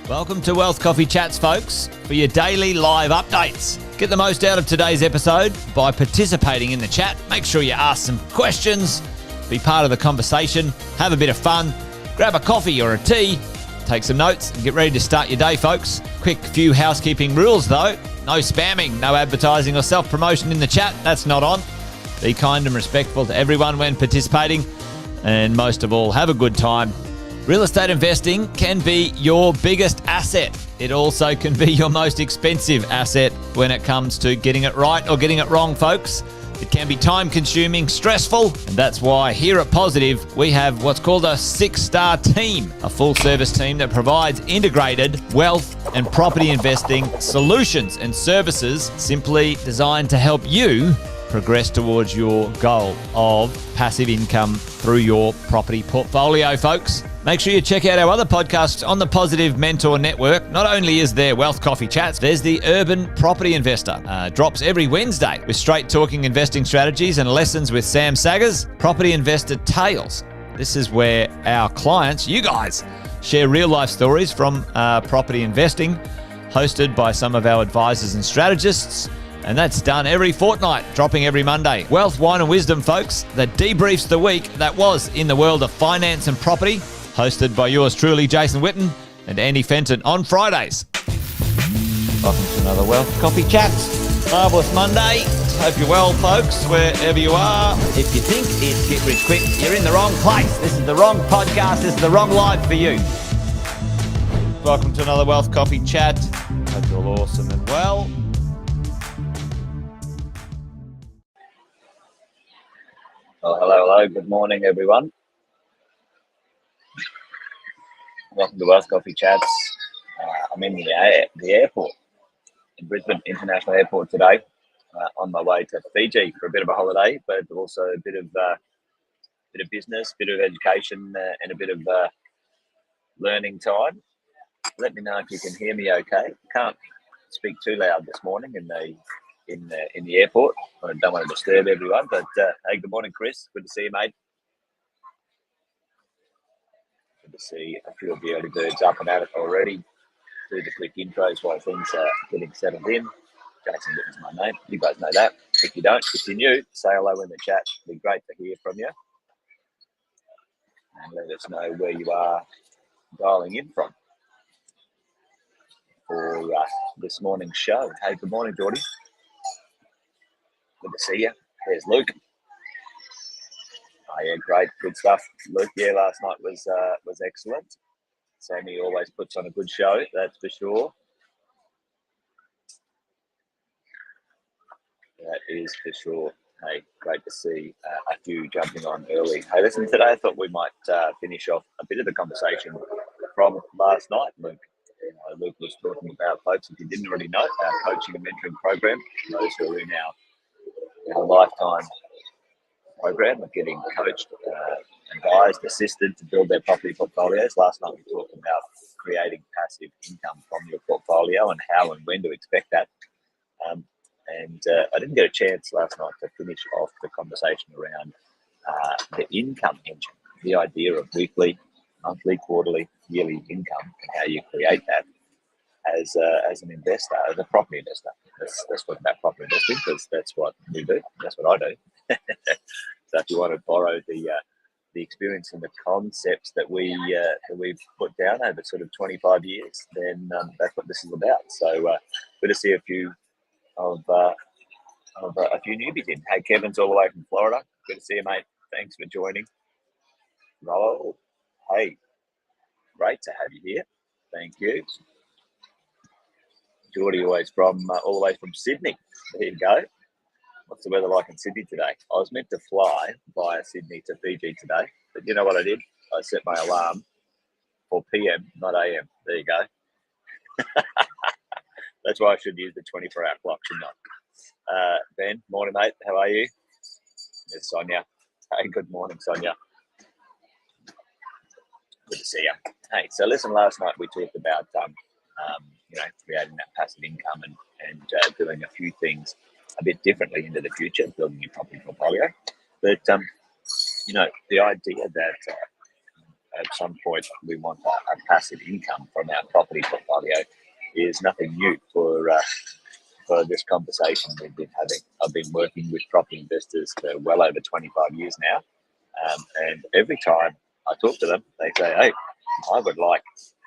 Welcome to Wealth Coffee Chats, folks, for your daily live updates. Get the most out of today's episode by participating in the chat. Make sure you ask some questions, be part of the conversation, have a bit of fun, grab a coffee or a tea, take some notes, and get ready to start your day, folks. Quick few housekeeping rules, though. No spamming, no advertising or self-promotion in the chat. That's not on. Be kind and respectful to everyone when participating. And most of all, have a good time. Real estate investing can be your biggest asset. It also can be your most expensive asset when it comes to getting it right or getting it wrong, folks. It can be time-consuming, stressful, and that's why here at Positive, we have what's called a 6-star team, a full-service team that provides integrated wealth and property investing solutions and services simply designed to help you progress towards your goal of passive income through your property portfolio, folks. Make sure you check out our other podcasts on the Positive Mentor Network. Not only is there Wealth Coffee Chats, there's the Urban Property Investor. Drops every Wednesday with straight talking investing strategies and lessons with Sam Saggers. Property Investor Tales. This is where our clients, you guys, share real life stories from property investing, hosted by some of our advisors and strategists. And that's done every fortnight, dropping every Monday. Wealth, Wine and Wisdom, folks, that debriefs the week that was in the world of finance and property, hosted by yours truly, Jason Witten and Andy Fenton on Fridays. Welcome to another Wealth Coffee Chats. Marvellous Monday. Hope you're well, folks, wherever you are. If you think it's Get Rich Quick, you're in the wrong place. This is the wrong podcast. This is the wrong live for you. Welcome to another Wealth Coffee Chat. Hope you're all awesome and well. Well, hello. Good morning, everyone. Welcome to Wealth Coffee Chats. I'm in the airport, in Brisbane International Airport today, on my way to Fiji for a bit of a holiday, but also a bit of business, bit of education, and a bit of learning time. Let me know if you can hear me okay. Can't speak too loud this morning in the airport. I don't want to disturb everyone, but hey, good morning, Chris. Good to see you, mate. Good to see a few of the early birds up and at it already. Do the quick intros while things are getting settled in. Jason Witten's my name. You guys know that. If you don't, if you're new, say hello in the chat. It'd be great to hear from you. And let us know where you are dialing in from for this morning's show. Hey, good morning, Geordie. Good to see you. There's Luke. Oh yeah, great, good stuff, Luke. Yeah, last night was excellent. Sammy always puts on a good show, that's for sure. That is for sure. Hey, great to see a few jumping on early. Hey, listen, today I thought we might finish off a bit of the conversation from last night, Luke. Luke was talking about, folks, if you didn't already know, our coaching and mentoring program, those who are in our lifetime program of getting coached, advised, assisted to build their property portfolios. Last night we talked about creating passive income from your portfolio and how and when to expect that. I didn't get a chance last night to finish off the conversation around the income engine, the idea of weekly, monthly, quarterly, yearly income, and how you create that as an investor, as a property investor. Let's talk about property investing because that's what we do. That's what I do. So if you want to borrow the experience and the concepts that we've put down over sort of 25 years, then that's what this is about. So good to see a few of a few newbies in. Hey, Kevin's all the way from Florida. Good to see you, mate. Thanks for joining. Oh, hey, great to have you here. Thank you. Geordie always from all the way from Sydney. There you go. What's the weather like in Sydney today? I was meant to fly via Sydney to Fiji today, but you know what I did? I set my alarm for PM, not AM. There you go. That's why I should use the 24-hour clock, shouldn't I? Ben, morning, mate. How are you? There's Sonia. Hey, good morning, Sonia. Good to see you. Hey, so listen, last night we talked about creating that passive income and doing a few things a bit differently into the future, building your property portfolio. But the idea that at some point we want a passive income from our property portfolio is nothing new for this conversation we've been having. I've been working with property investors for well over 25 years now, and every time I talk to them, they say, "Hey, I would like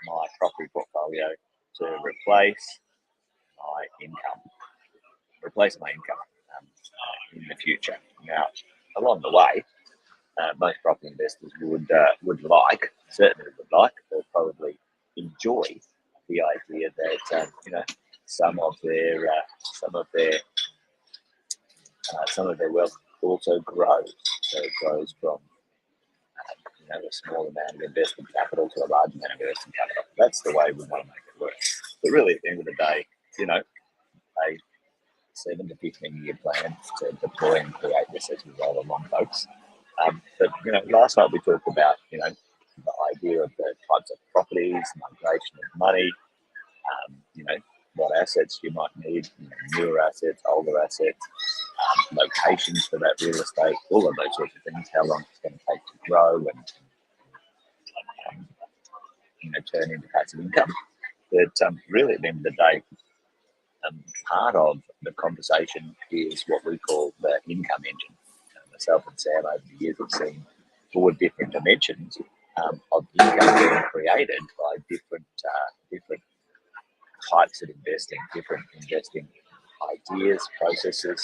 my property portfolio to replace my income, in the future." Now, along the way, most property investors would like, certainly would like, or probably enjoy the idea that some of their wealth also grows. So it grows from a small amount of invested capital to a large amount of invested capital. That's the way we want to make it work. But really, at the end of the day, a 7 to 15-year plan to deploy and create this as we roll along, folks. But last night we talked about the idea of the types of properties, migration of money, what assets you might need, newer assets, older assets, locations for that real estate, all of those sorts of things, how long it's going to take to grow and turn into passive income. But really, at the end of the day, part of the conversation is what we call the income engine. Myself and Sam over the years have seen 4 different dimensions of income being created by different types of investing, different investing ideas, processes,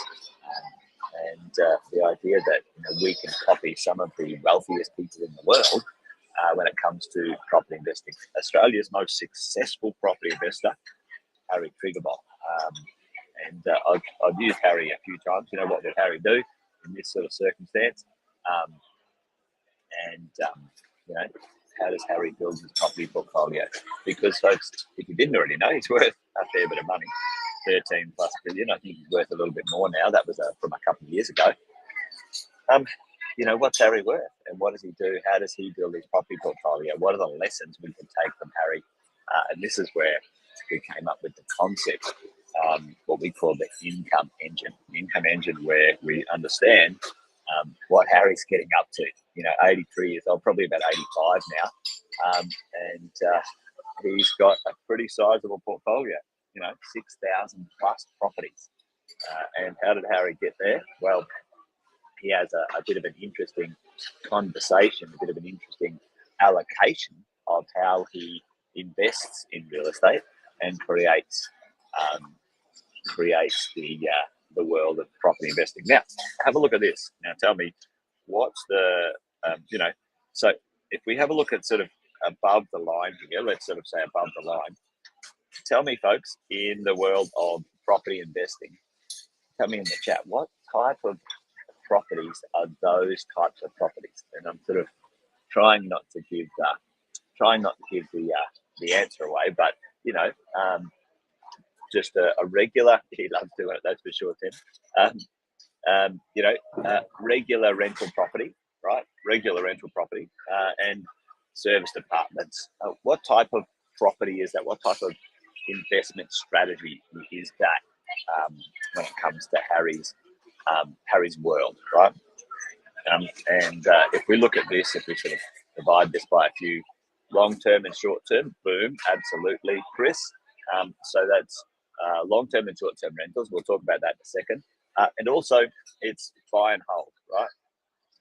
and the idea that we can copy some of the wealthiest people in the world when it comes to property investing. Australia's most successful property investor, Harry Triggerball. And I've used Harry a few times. What would Harry do in this sort of circumstance? How does Harry build his property portfolio? Because, folks, if you didn't already know, he's worth a fair bit of money, 13 plus billion. I think he's worth a little bit more now. That was from a couple of years ago. What's Harry worth, and what does he do? How does he build his property portfolio? What are the lessons we can take from Harry? And this is where we came up with the concept, what we call the income engine. The income engine, where we understand what Harry's getting up to. 83 years old, probably about 85 now, and he's got a pretty sizable portfolio. 6,000 plus properties. And how did Harry get there? Well, he has a bit of an interesting conversation, a bit of an interesting allocation of how he invests in real estate and creates the world of property investing. Now, have a look at this. Now, tell me, what's the so if we have a look at sort of above the line here, let's sort of say above the line. Tell me, folks, in the world of property investing, tell me in the chat, what type of properties are those types of properties? And I'm sort of trying not to give the answer away, but just a regular. He loves doing it, that's for sure, Tim. Regular rental property, right? Regular rental property, and serviced apartments. What type of property is that? What type of investment strategy is that when it comes to Harry's world, right? And if we look at this, if we sort of divide this by a few long-term and short-term, boom, absolutely, Chris. So that's long-term and short-term rentals. We'll talk about that in a second. And also, it's buy and hold, right?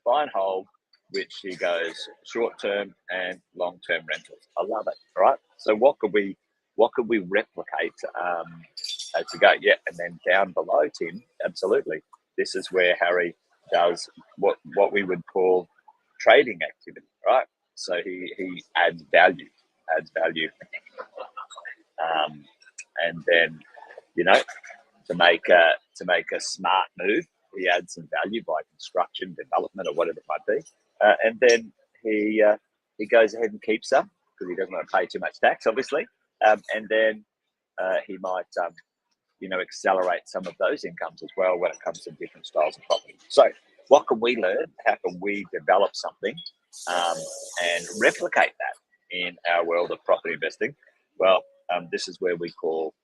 Buy and hold, which he goes short-term and long-term rentals. I love it, right? So what could we replicate as we go? Yeah, and then down below, Tim, absolutely. This is where Harry does what we would call trading activity, right? So he adds value, and then to make a smart move, he adds some value by construction, development, or whatever it might be, and then he goes ahead and keeps some because he doesn't want to pay too much tax, obviously, and then he might accelerate some of those incomes as well when it comes to different styles of property. So what can we learn? How can we develop something and replicate that in our world of property investing? Well, this is where we call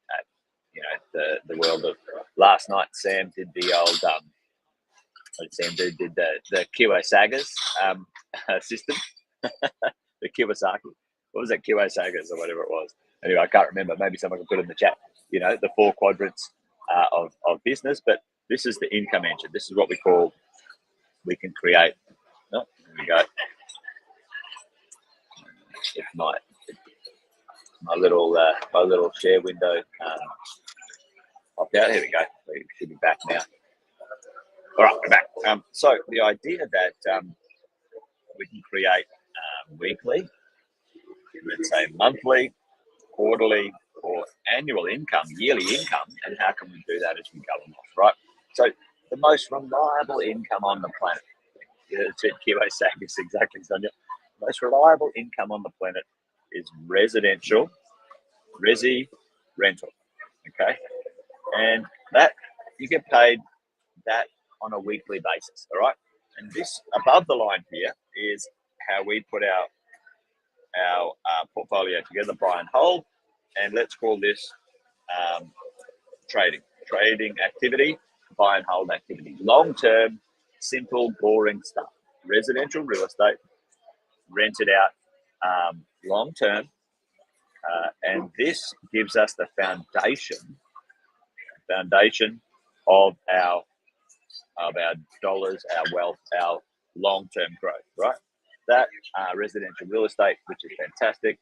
the world of last night. Sam did the old the Kiyosaga's system. the Kiyosaki. What was that? Kiyosakas or whatever it was. Anyway, I can't remember. Maybe someone can put it in the chat. The 4 quadrants of business. But this is the income engine. This is what we can create. Oh, there we go. If my little share window popped out. Here we go. We should be back now. All right, we're back. So the idea that we can create weekly, let's say monthly, quarterly, or annual income, yearly income, and how can we do that as we go along, right? So the most reliable income on the planet, it's Kiyosaki, exactly, Sonia. Most reliable income on the planet is residential, rental, okay? And that, you get paid that on a weekly basis, all right? And this above the line here is how we put our portfolio together, buy and hold, and let's call this trading activity, buy and hold activity. Long-term, simple, boring stuff. Residential real estate, rented out long-term, and this gives us the foundation of our dollars, our wealth, our long-term growth, right? That residential real estate, which is fantastic,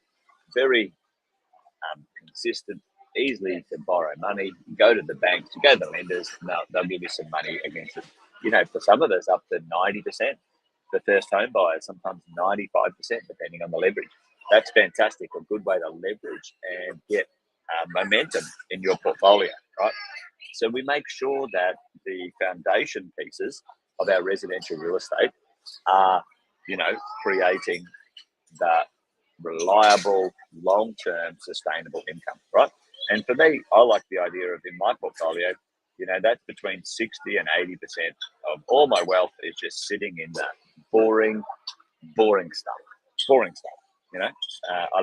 very consistent, easily to borrow money. You go to the banks, you go to the lenders, they'll give you some money against it. For some of us, up to 90%. The first home buyers, sometimes 95%, depending on the leverage. That's fantastic, a good way to leverage and get momentum in your portfolio, right? So we make sure that the foundation pieces of our residential real estate are, creating the reliable, long-term, sustainable income, right? And for me, I like the idea of in my portfolio, that's between 60 and 80% of all my wealth is just sitting in that boring stuff. I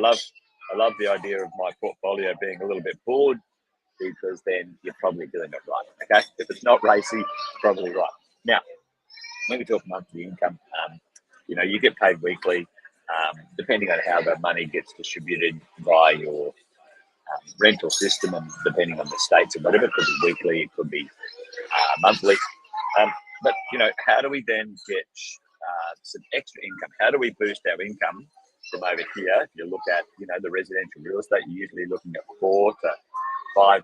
love the idea of my portfolio being a little bit bored, because then you're probably doing it right. Okay, if it's not racy, probably right. Now, when we talk monthly income, you get paid weekly, depending on how the money gets distributed by your rental system, and depending on the states and whatever. It could be weekly, it could be monthly. But how do we then get some extra income? How do we boost our income from over here? If you look at the residential real estate, you're usually looking at 4 to 5%.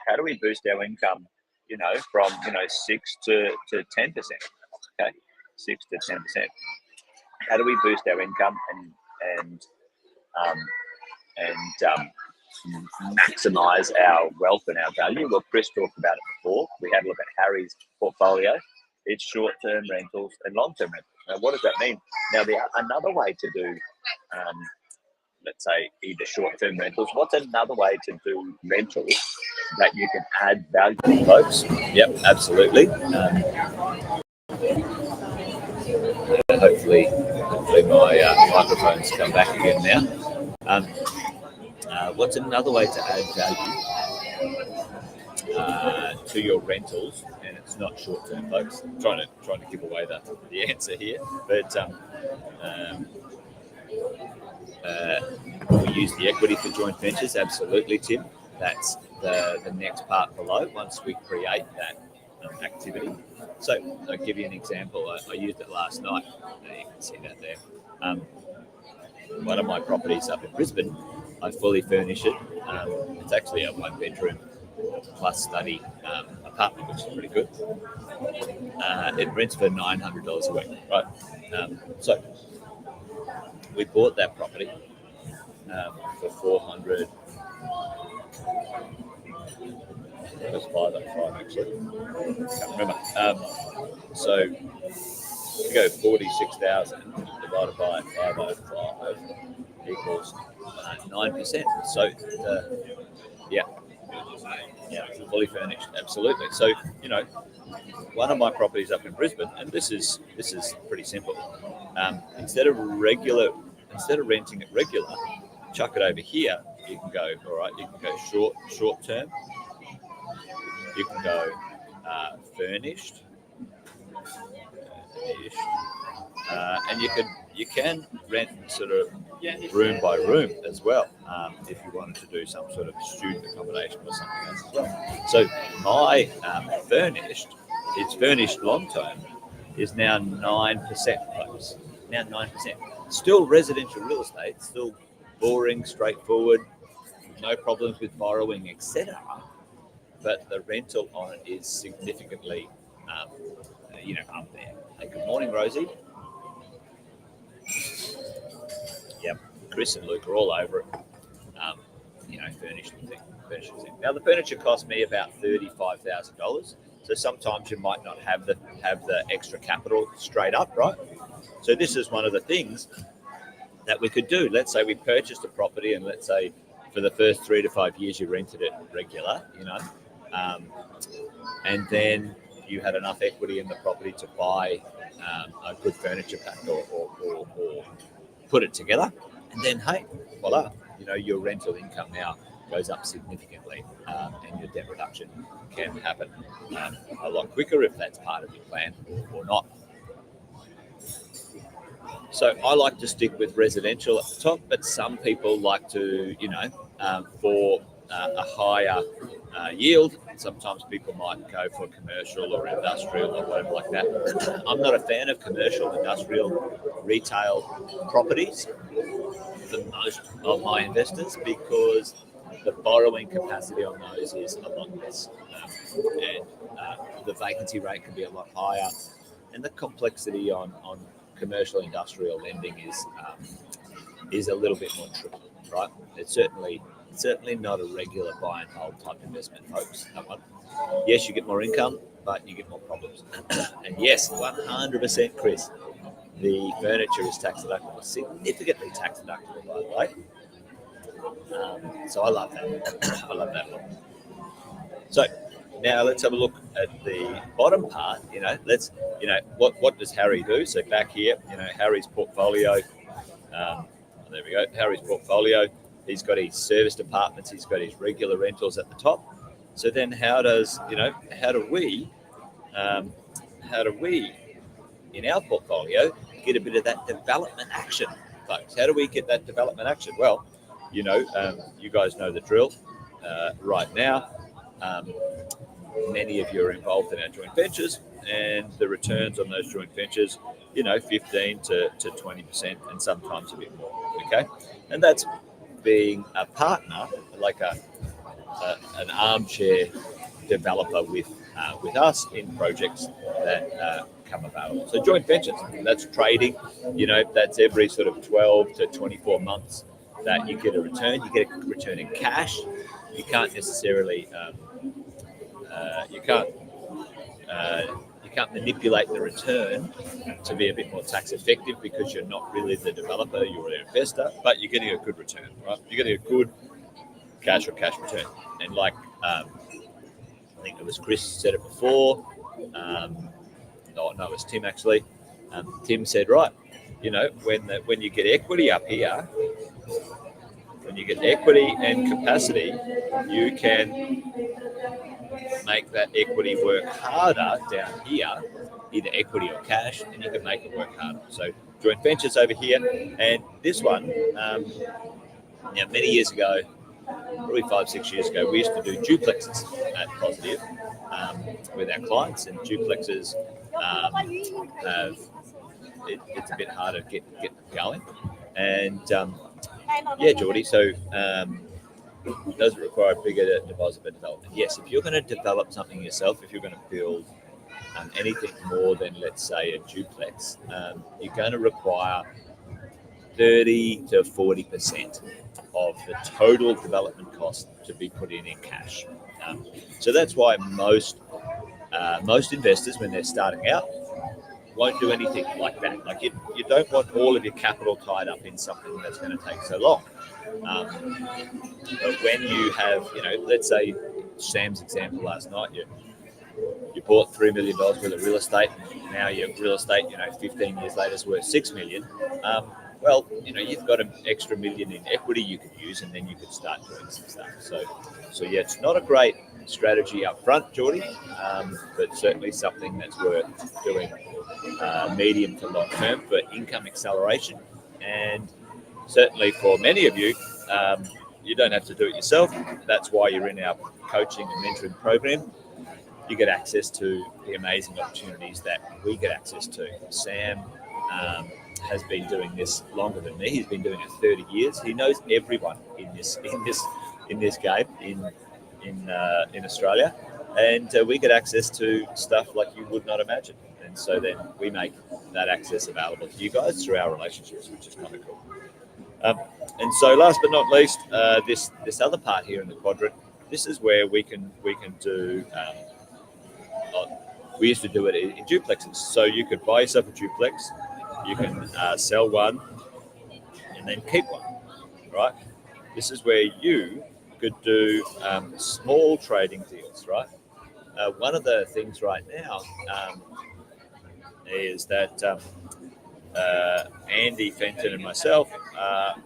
How do we boost our income? From 6 to 10%. Okay, 6 to 10%. How do we boost our income and maximize our wealth and our value? Well, Chris talked about it before. We had a look at Harry's portfolio. It's short-term rentals and long-term rentals. Now, what does that mean? Now, another way to do, let's say, either short-term rentals. What's another way to do rentals that you can add value, folks? Yep, absolutely. Hopefully my microphone's come back again now. What's another way to add value to your rentals, and it's not short-term, folks? I'm trying to give away the answer here, but we use the equity for joint ventures. Absolutely, Tim. That's the next part below. Once we create that activity. So I'll give you an example. I used it last night. You can see that there. One of my properties up in Brisbane, I fully furnish it. It's actually a 1-bedroom plus study apartment, which is pretty good. It rents for $900 a week, right? So we bought that property for 400. It was 505 actually. Can't remember. So you go 46,000 divided by 505 equals 9%. So yeah, fully furnished, absolutely. So one of my properties up in Brisbane, and this is pretty simple. Instead of renting it regular, chuck it over here. You can go, all right. You can go short term. You can go furnished. And you can rent sort of room by room as well, if you wanted to do some sort of student accommodation or something else as well. So my it's furnished long term, is now 9%, folks. Now 9%. Still residential real estate, still boring, straightforward, no problems with borrowing, etc. But the rental on it is significantly, up there. Hey, good morning, Rosie. Yep, Chris and Luke are all over it. Furnishing thing. Now the furniture cost me about $35,000. So sometimes you might not have the extra capital straight up, right? So this is one of the things that we could do. Let's say we purchased a property, and let's say for the first 3 to 5 years you rented it regular, and then you had enough equity in the property to buy a good furniture pack or put it together, and then hey, voila, your rental income now goes up significantly, and your debt reduction can happen a lot quicker if that's part of your plan or not. So I like to stick with residential at the top, but some people like to, for a higher yield, sometimes people might go for commercial or industrial or whatever like that. I'm not a fan of commercial, industrial, retail properties for most of my investors, because the borrowing capacity on those is a lot less, and the vacancy rate can be a lot higher, and the complexity on commercial industrial lending is a little bit more tricky, right? It's certainly not a regular buy and hold type investment, folks. That one. Yes, you get more income, but you get more problems. And yes, 100%, Chris, the furniture is tax deductible, significantly tax deductible, by the way. So I love that. I love that one. So now let's have a look at the bottom part. What does Harry do? So back here, Harry's portfolio. There we go. Harry's portfolio. He's got his serviced apartments. He's got his regular rentals at the top. So then, how do we in our portfolio get a bit of that development action, folks? How do we get that development action? Well, you guys know the drill. Right now, many of you are involved in our joint ventures, and the returns on those joint ventures, 15 to 20%, and sometimes a bit more. Okay, and that's being a partner, like an armchair developer with us in projects that come available. So joint ventures, that's trading. That's every sort of 12 to 24 months that you get a return. You get a return in cash. You can't necessarily you can't manipulate the return to be a bit more tax effective, because you're not really the developer, you're an investor, but you're getting a good return, right? You're getting a good cash return. And like I think it was Chris said it before. No, it was Tim actually. Tim said, right, when you get equity up here, when you get equity and capacity, you can make that equity work harder down here, either equity or cash, and you can make it work harder. So joint ventures over here, and this one, many years ago, probably 5-6 years ago, we used to do duplexes at Positive with our clients, and duplexes it's a bit harder to get them going. And Geordie, so does it require a bigger deposit for development? Yes, if you're going to develop something yourself, if you're going to build anything more than, let's say, a duplex, you're going to require 30 to 40% of the total development cost to be put in cash. So that's why most investors, when they're starting out, won't do anything like that. Like you don't want all of your capital tied up in something that's going to take so long. But when you have, let's say Sam's example last night, you bought $3 million worth of real estate, and now your real estate, 15 years later is worth $6 million. Well, you've got an extra $1 million in equity you could use, and then you could start doing some stuff. So yeah, it's not a great strategy up front, Geordie, but certainly something that's worth doing medium to long term for income acceleration. And certainly for many of you, you don't have to do it yourself. That's why you're in our coaching and mentoring program. You get access to the amazing opportunities that we get access to. Sam has been doing this longer than me. He's been doing it 30 years. He knows everyone in this game in Australia, and we get access to stuff like you would not imagine. And so then we make that access available to you guys through our relationships, which is kind of cool. And so, last but not least, this other part here in the quadrant. This is where we can do. We used to do it in duplexes. So you could buy yourself a duplex, you can sell one, and then keep one, right? This is where you could do small trading deals, right? One of the things right now is that Andy Fenton and myself are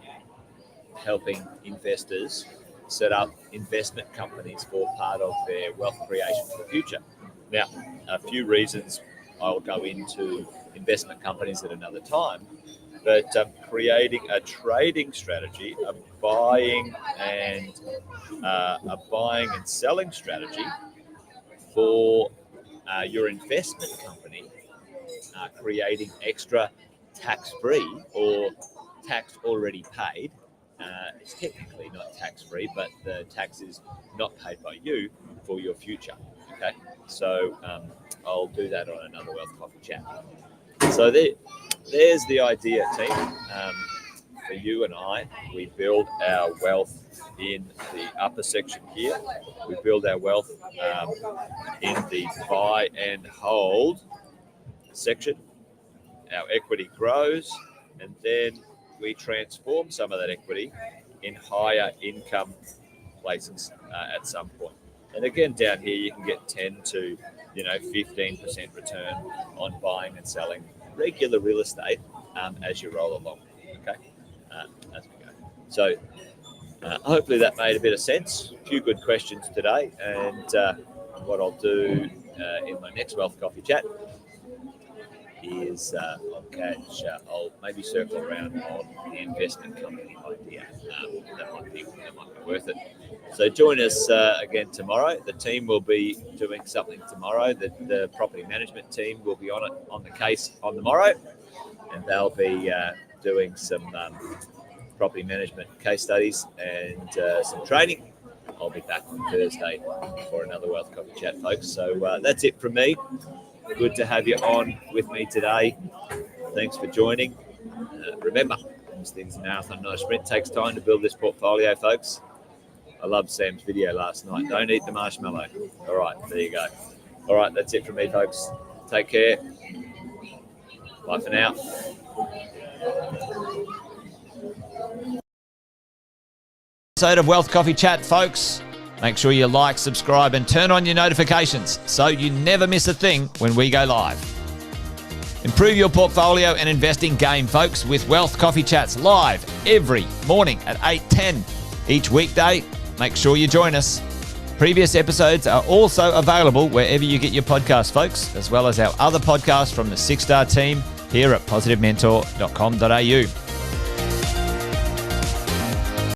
helping investors set up investment companies for part of their wealth creation for the future. Now, a few reasons I'll go into investment companies at another time, but creating a trading strategy, a buying and selling strategy for your investment company, creating extra tax-free or tax already paid. It's technically not tax-free, but the tax is not paid by you for your future. Okay, so I'll do that on another Wealth Coffee Chat. So there's the idea, team. For you and I, we build our wealth in the upper section here. We build our wealth in the buy and hold section. Our equity grows, and then we transform some of that equity in higher income places at some point. And again, down here, you can get 10 to 15% return on buying and selling regular real estate as you roll along. Okay, as we go. So hopefully that made a bit of sense. A few good questions today, and what I'll do in my next Wealth Coffee Chat is I'll maybe circle around on the investment company idea. That might be worth it. So join us again tomorrow. The team will be doing something tomorrow. The property management team will be on the case on the morrow, and they'll be doing some property management case studies and some training. I'll be back on Thursday for another Wealth Coffee Chat, folks. So that's it from me. Good to have you on with me today. Thanks for joining. Remember, this thing's a marathon, not a sprint. It takes time to build this portfolio, folks. I loved Sam's video last night. Don't eat the marshmallow. All right, there you go. All right, that's it from me, folks. Take care. Bye for now. Episode of Wealth Coffee Chat, folks. Make sure you like, subscribe, and turn on your notifications so you never miss a thing when we go live. Improve your portfolio and investing game, folks, with Wealth Coffee Chats live every morning at 8:10 each weekday. Make sure you join us. Previous episodes are also available wherever you get your podcasts, folks, as well as our other podcasts from the 6-Star team here at positivementor.com.au.